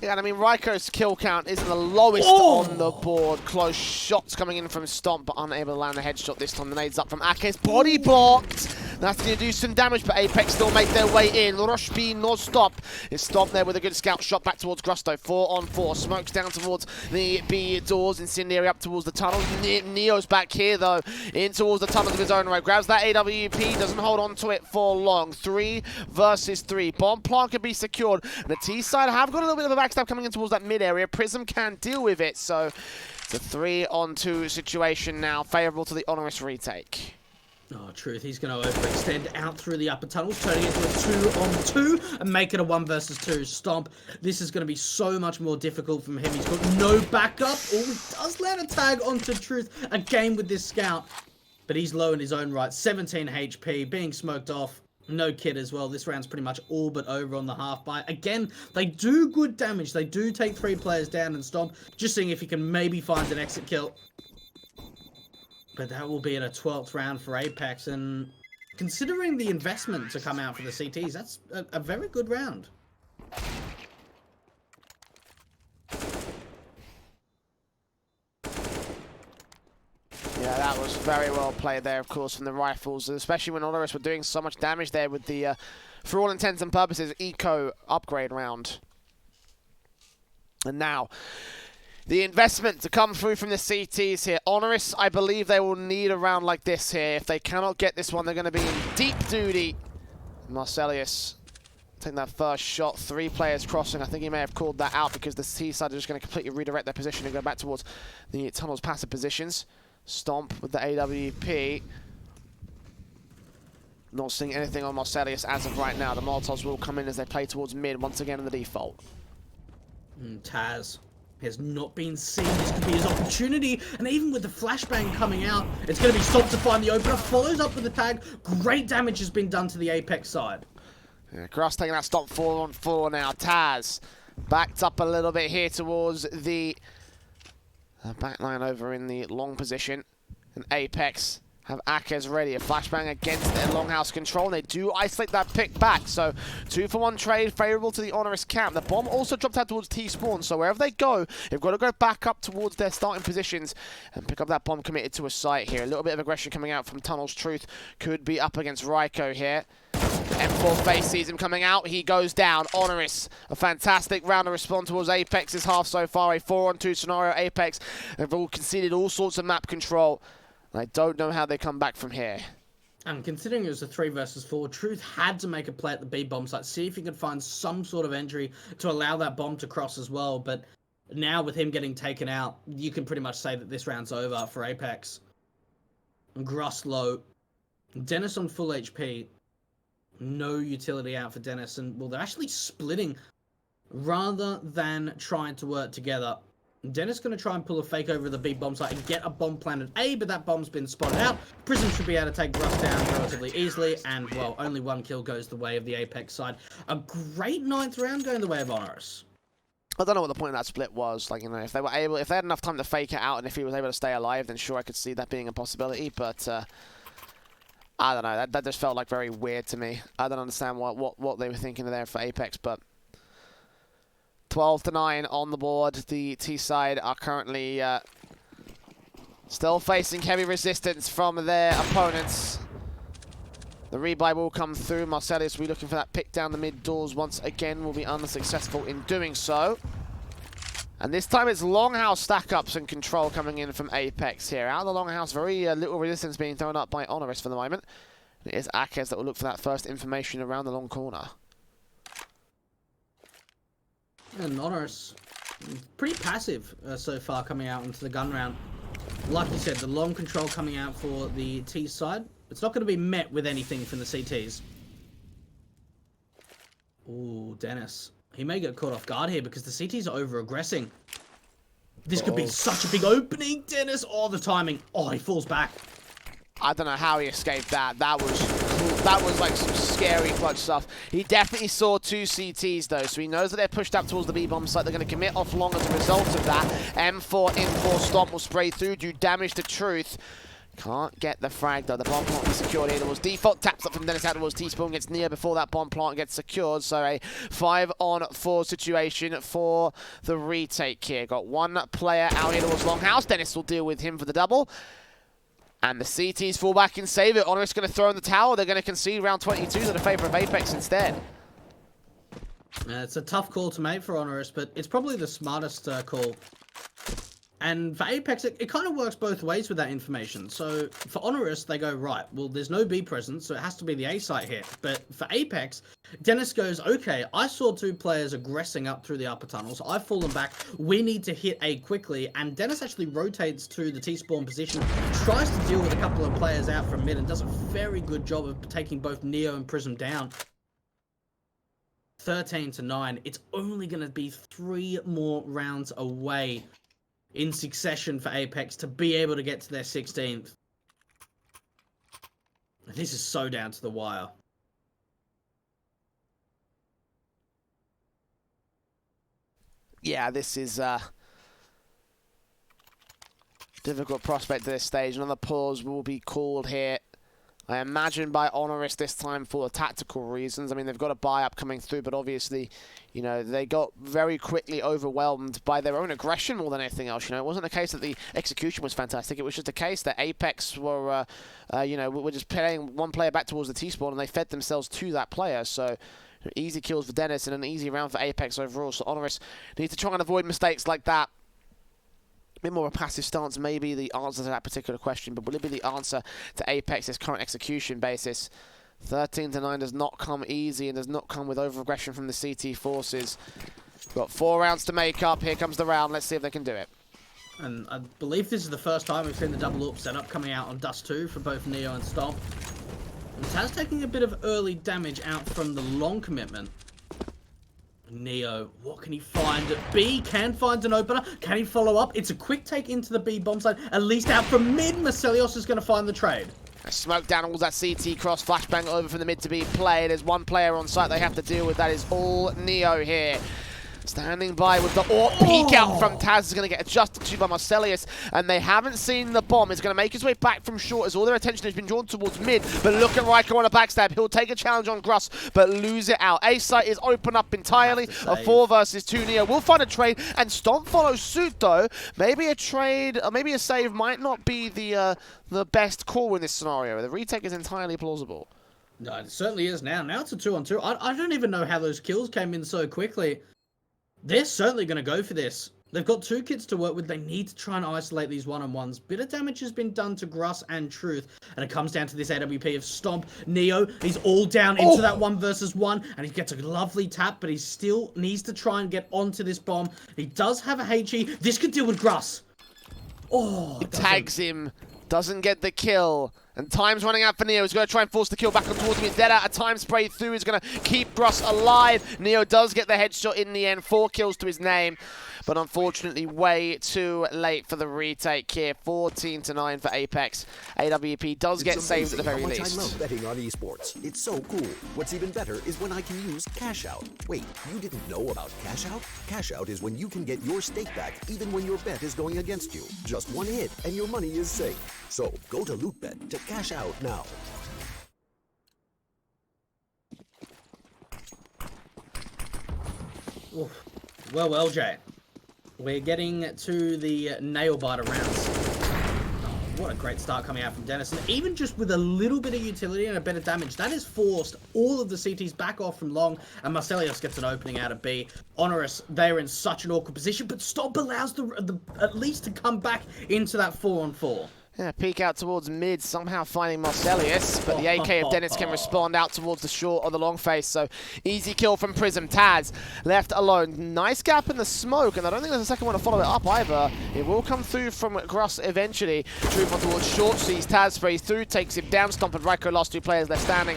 Yeah, and I mean, Ryko's kill count isn't the lowest on the board. Close shots coming in from Stomp, but unable to land a headshot this time. The nade's up from Apeks. Body blocked. That's going to do some damage, but Apeks still make their way in. Rush B, no stop. It's stopped there with a good scout shot back towards Grusto. 4-on-4. Smokes down towards the B doors. Incendiary up towards the tunnel. Neo's back here, though, in towards the tunnel of his own right. Grabs that AWP, doesn't hold on to it for long. 3 versus 3. Bomb plant can be secured. And the T side have got a little bit of a backstab coming in towards that mid area. Prism can't deal with it, so it's a 3-on-2 situation now, favourable to the Honoris retake. Oh, Truth, he's going to overextend out through the upper tunnels, turning into a 2-on-2 and make it a 1 versus 2 stomp. This is going to be so much more difficult from him. He's got no backup. Oh, he does land a tag onto Truth again with this scout, but he's low in his own right. 17 HP, being smoked off. No kid as well. This round's pretty much all but over on the half by. Again, they do good damage. They do take 3 players down and stomp. Just seeing if he can maybe find an exit kill. But that will be in a 12th round for Apeks, and considering the investment to come out for the CTs, that's a very good round. Yeah, that was very well played there, of course, from the rifles, especially when Honoris were doing so much damage there with the, for all intents and purposes, eco upgrade round. And now, the investment to come through from the CTs here. Honoris, I believe they will need a round like this here. If they cannot get this one, they're going to be in deep duty. Marcelius taking that first shot. 3 players crossing. I think he may have called that out because the C side are just going to completely redirect their position and go back towards the tunnel's passive positions. Stomp with the AWP. Not seeing anything on Marcelius as of right now. The Molotovs will come in as they play towards mid once again in the default. Taz has not been seen. This could be his opportunity, and even with the flashbang coming out, it's going to be stopped to find the opener. Follows up with the tag. Great damage has been done to the Apeks side. Yeah, Grass taking that stop 4-on-4 now. Taz backed up a little bit here towards the backline over in the long position, and Apeks have Apeks ready. A flashbang against their longhouse control. They do isolate that pick back. So 2-for-1 trade favorable to the Honoris camp. The bomb also dropped out towards T-spawn. So wherever they go, they've got to go back up towards their starting positions and pick up that bomb committed to a site here. A little bit of aggression coming out from Tunnel's Truth. Could be up against Ryko here. M4 face sees him coming out. He goes down. Honoris, a fantastic round to respond towards Apeks' half so far. A 4-on-2 scenario. Apeks have all conceded all sorts of map control. I don't know how they come back from here. And considering it was a 3 versus 4, Truth had to make a play at the B bomb site, see if he could find some sort of entry to allow that bomb to cross as well. But now with him getting taken out, you can pretty much say that this round's over for Apeks. Gruss low. Dennis on full HP. No utility out for Dennis. And, well, they're actually splitting rather than trying to work together. Dennis going to try and pull a fake over the B bomb site and get a bomb planted A, but that bomb's been spotted out. Prism should be able to take Gruss down relatively easily, and, well, only 1 kill goes the way of the Apeks side. A great 9th round going the way of Honoris. I don't know what the point of that split was. Like, you know, if they had enough time to fake it out, and if he was able to stay alive, then sure, I could see that being a possibility. But I don't know. That just felt like very weird to me. I don't understand what they were thinking there for Apeks, but 12-9 on the board. The T side are currently still facing heavy resistance from their opponents. The rebuy will come through. Marcelius will be looking for that pick down the mid doors once again. Will be unsuccessful in doing so. And this time it's longhouse stack-ups and control coming in from Apeks here. Out of the longhouse, very little resistance being thrown up by Honoris for the moment. It is Apeks that will look for that first information around the long corner. And Honoris, pretty passive so far coming out into the gun round. Like you said, the long control coming out for the T side. It's not going to be met with anything from the CTs. Ooh, Dennis. He may get caught off guard here because the CTs are over-aggressing. This could be such a big opening, Dennis. Oh, the timing. Oh, he falls back. I don't know how he escaped that. That was like some scary clutch stuff. He definitely saw 2 CTs though, so he knows that they're pushed up towards the B-bomb site. They're going to commit off long as a result of that. M4 in4 stomp will spray through, do damage to Truth. Can't get the frag though. The bomb plant is secured here. There was default taps up from Dennis out towards T-spawn, gets near before that bomb plant gets secured. So a 5-on-4 situation for the retake here. Got 1 player out here towards longhouse. Dennis will deal with him for the double. And the CTs fall back and save it. HONORIS going to throw in the towel. They're going to concede round 22 to the favour of Apeks instead. It's a tough call to make for HONORIS, but it's probably the smartest call. And for Apeks, it kind of works both ways with that information. So for HONORIS, they go, right, well, there's no B presence, so it has to be the A site hit. But for Apeks, Dennis goes, okay, I saw 2 players aggressing up through the upper tunnels. I've fallen back. We need to hit A quickly. And Dennis actually rotates to the T-spawn position, tries to deal with a couple of players out from mid, and does a very good job of taking both Neo and Prism down. 13-9. It's only going to be 3 more rounds away in succession for Apeks to be able to get to their 16th. This is so down to the wire. Yeah, this is a difficult prospect at this stage. Another pause will be called here, I imagine, by HONORIS this time for tactical reasons. I mean, they've got a buy-up coming through, but obviously, you know, they got very quickly overwhelmed by their own aggression more than anything else. You know, it wasn't a case that the execution was fantastic. It was just a case that Apeks were, you know, were just playing one player back towards the T-spawn, and they fed themselves to that player. So easy kills for Dennis and an easy round for Apeks overall. So HONORIS needs to try and avoid mistakes like that. A bit more of a passive stance may be the answer to that particular question, but will it be the answer to Apeks' current execution basis? 13-9 does not come easy and does not come with over-aggression from the CT forces. Got 4 rounds to make up. Here comes the round. Let's see if they can do it. And I believe this is the first time we've seen the double AWP setup coming out on Dust 2 for both Neo and Stomp. And Taz taking a bit of early damage out from the long commitment. Neo, what can he find? B can find an opener. Can he follow up? It's a quick take into the B bomb side. At least out from mid. Marcelios is going to find the trade. Smoke down all that CT cross. Flashbang over from the mid to be played. There's one player on site they have to deal with. That is all Neo here. Standing by with the peek out from Taz is going to get adjusted to by Marcelius, and they haven't seen the bomb. It's going to make his way back from short as all their attention has been drawn towards mid. But look at Ryko on a backstab. He'll take a challenge on Gruss, but lose it out. A site is open up entirely. A 4 versus 2 Neo. We'll find a trade, and Stomp follows suit though. Maybe a trade, or maybe a save might not be the best call in this scenario. The retake is entirely plausible. No, it certainly is now. Now it's a 2-on-2. I don't even know how those kills came in so quickly. They're certainly going to go for this. They've got 2 kids to work with. They need to try and isolate these one-on-ones. Bit of damage has been done to Gruss and Truth. And it comes down to this AWP of Stomp. Neo, he's all down into that 1 versus 1. And he gets a lovely tap, but he still needs to try and get onto this bomb. He does have a HE. This could deal with Gruss. Oh, he tags him. Doesn't get the kill. And time's running out for Neo. He's going to try and force the kill back on towards him. He's dead out. A time spray through is going to keep Gruss alive. Neo does get the headshot in the end. 4 kills to his name. But unfortunately, way too late for the retake here. 14-9 for Apeks. AWP does get saved at the very least. I love betting on esports. It's so cool. What's even better is when I can use Cash Out. Wait, you didn't know about Cash Out? Cash Out is when you can get your stake back even when your bet is going against you. Just 1 hit and your money is safe. So go to LOOT.BET to cash out now. Oof. Well, Jay. We're getting to the nail-biter rounds. Oh, what a great start coming out from Dennis. And even just with a little bit of utility and a bit of damage, that has forced all of the CTs back off from long, and Marcelius gets an opening out of B. HONORIS, they're in such an awkward position, but Stomp allows the at least to come back into that 4-on-4. Yeah, peek out towards mid, somehow finding Marcelius, but the AK of Dennis can respond out towards the short or the long face, so easy kill from Prism. Taz left alone. Nice gap in the smoke, and I don't think there's a second one to follow it up either. It will come through from Gruss eventually. Troop on towards short, sees Taz sprays through, takes him down. Stomp and Ryko, last 2 players left standing.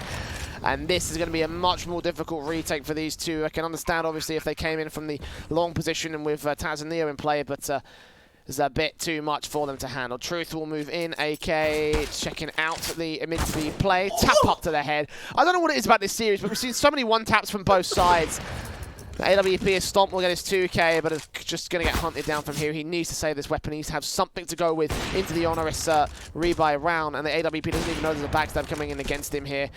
And this is going to be a much more difficult retake for these 2. I can understand, obviously, if they came in from the long position and with Taz and Neo in play, but is a bit too much for them to handle. Truth will move in. AK checking out the mid-to-be play. Tap up to the head. I don't know what it is about this series, but we've seen so many one-taps from both sides. The AWP is Stomp will get his 2k, but is just going to get hunted down from here. He needs to save this weapon. He needs to have something to go with into the HONORIS rebuy round, and the AWP doesn't even know there's a backstab coming in against him here.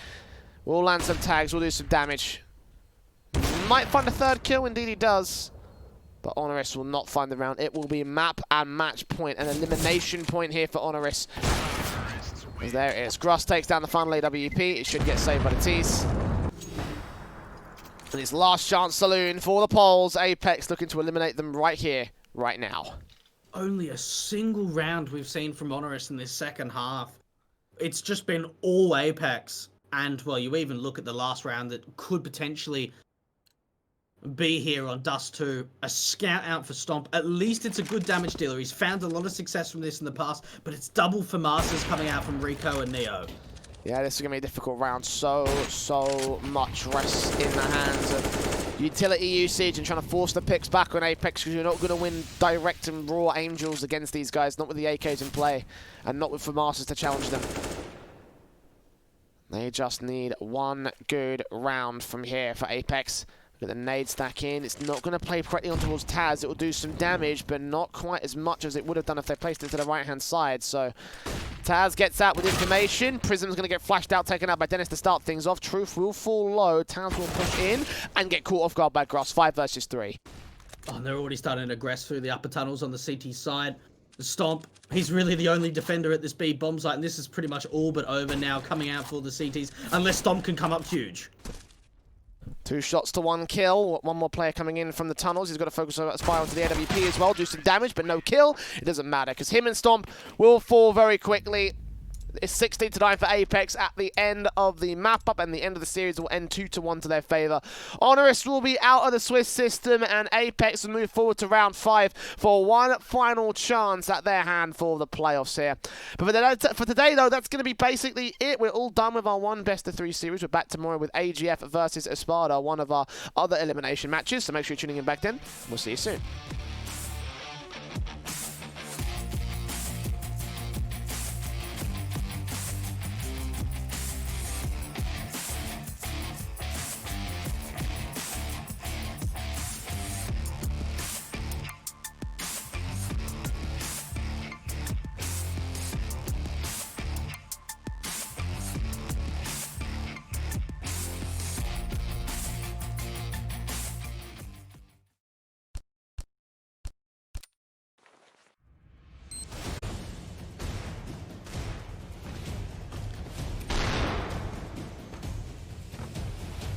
We'll land some tags. We'll do some damage. Might find a 3rd kill. Indeed he does. But HONORIS will not find the round. It will be map and match point, an elimination point here for HONORIS. As there it is. Gross takes down the final AWP. It should get saved by the T's. And it's last chance saloon for the Poles. Apeks looking to eliminate them right here, right now. Only a single round we've seen from HONORIS in this second half. It's just been all Apeks. And, well, you even look at the last round that could potentially be here on Dust 2. A scout out for Stomp. At least it's a good damage dealer. He's found a lot of success from this in the past, but it's double for Masters coming out from Rico and Neo. Yeah, this is going to be a difficult round. So much rests in the hands of utility usage and trying to force the picks back on Apeks, because you're not going to win direct and raw Angels against these guys, not with the AKs in play, and not with for Masters to challenge them. They just need one good round from here for Apeks. Get the nade stack in. It's not going to play correctly on towards Taz. It will do some damage, but not quite as much as it would have done if they placed it to the right-hand side. So Taz gets out with information. Prism's going to get flashed out, taken out by Dennis to start things off. Truth will fall low. Taz will push in and get caught off guard by Gross. 5 versus 3. Oh, and they're already starting to aggress through the upper tunnels on the CT side. The Stomp, he's really the only defender at this B bomb site, and this is pretty much all but over now, coming out for the CTs, unless Stomp can come up huge. 2 shots to 1 kill. One more player coming in from the tunnels. He's got to focus on Spiral to the AWP as well. Do some damage, but no kill. It doesn't matter, because him and Stomp will fall very quickly. It's 16-9 for Apeks at the end of the map-up, and the end of the series will end 2-1 to their favour. HONORIS will be out of the Swiss system, and Apeks will move forward to round 5 for one final chance at their hand for the playoffs here. But for today, though, that's going to be basically it. We're all done with our 1 best-of-3 series. We're back tomorrow with AGF versus Espada, one of our other elimination matches, so make sure you're tuning in back then. We'll see you soon.